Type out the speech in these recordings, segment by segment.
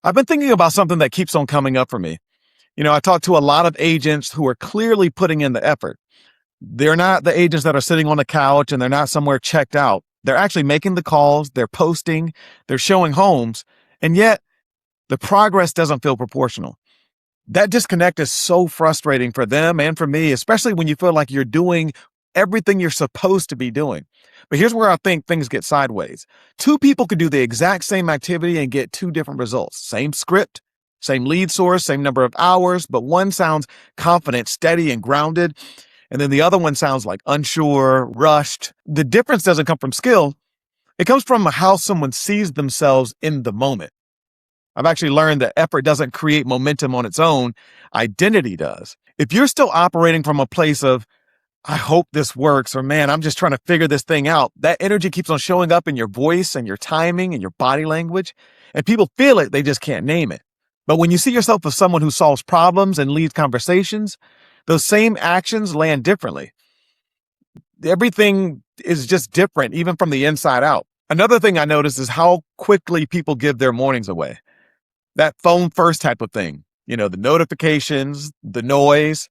I've been thinking about something that keeps on coming up for me. I talk to a lot of agents who are clearly putting in the effort. They're not the agents that are sitting on the couch and they're not somewhere checked out. They're actually making the calls, they're posting, they're showing homes, and yet the progress doesn't feel proportional. That disconnect is so frustrating for them and for me, especially when you feel like you're doing everything you're supposed to be doing. But here's where I think things get sideways. Two people could do the exact same activity and get two different results. Same script, same lead source, same number of hours, but one sounds confident, steady, and grounded. And then the other one sounds like unsure, rushed. The difference doesn't come from skill. It comes from how someone sees themselves in the moment. I've actually learned that effort doesn't create momentum on its own. Identity does. If you're still operating from a place of, I hope this works, or man, I'm just trying to figure this thing out, that energy keeps on showing up in your voice and your timing and your body language. And people feel it, they just can't name it. But when you see yourself as someone who solves problems and leads conversations, those same actions land differently. Everything is just different, even from the inside out. Another thing I notice is how quickly people give their mornings away. That phone first type of thing, the notifications, the noise.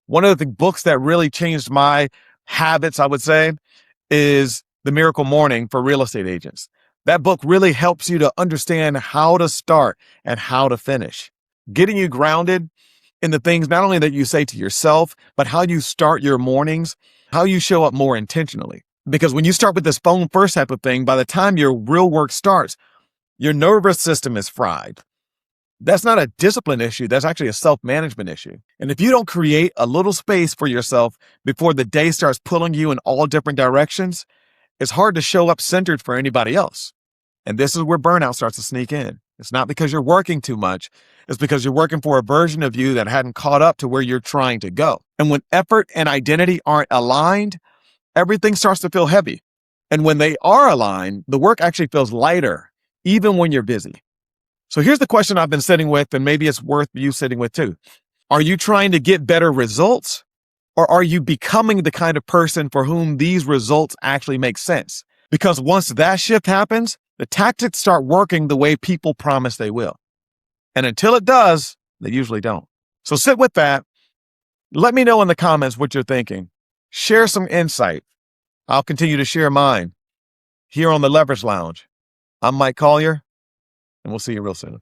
One of the books that really changed my habits, I would say, is The Miracle Morning for Real Estate Agents. That book really helps you to understand how to start and how to finish, getting you grounded in the things not only that you say to yourself, but how you start your mornings, how you show up more intentionally. Because when you start with this phone first type of thing, by the time your real work starts, your nervous system is fried. That's not a discipline issue. That's actually a self-management issue. And if you don't create a little space for yourself before the day starts pulling you in all different directions, it's hard to show up centered for anybody else. And this is where burnout starts to sneak in. It's not because you're working too much. It's because you're working for a version of you that hadn't caught up to where you're trying to go. And when effort and identity aren't aligned, everything starts to feel heavy. And when they are aligned, the work actually feels lighter, even when you're busy. So here's the question I've been sitting with, and maybe it's worth you sitting with too. Are you trying to get better results, or are you becoming the kind of person for whom these results actually make sense? Because once that shift happens, the tactics start working the way people promise they will. And until it does, they usually don't. So sit with that. Let me know in the comments what you're thinking. Share some insight. I'll continue to share mine here on the Leverage Lounge. I'm Mike Collier, and we'll see you real soon.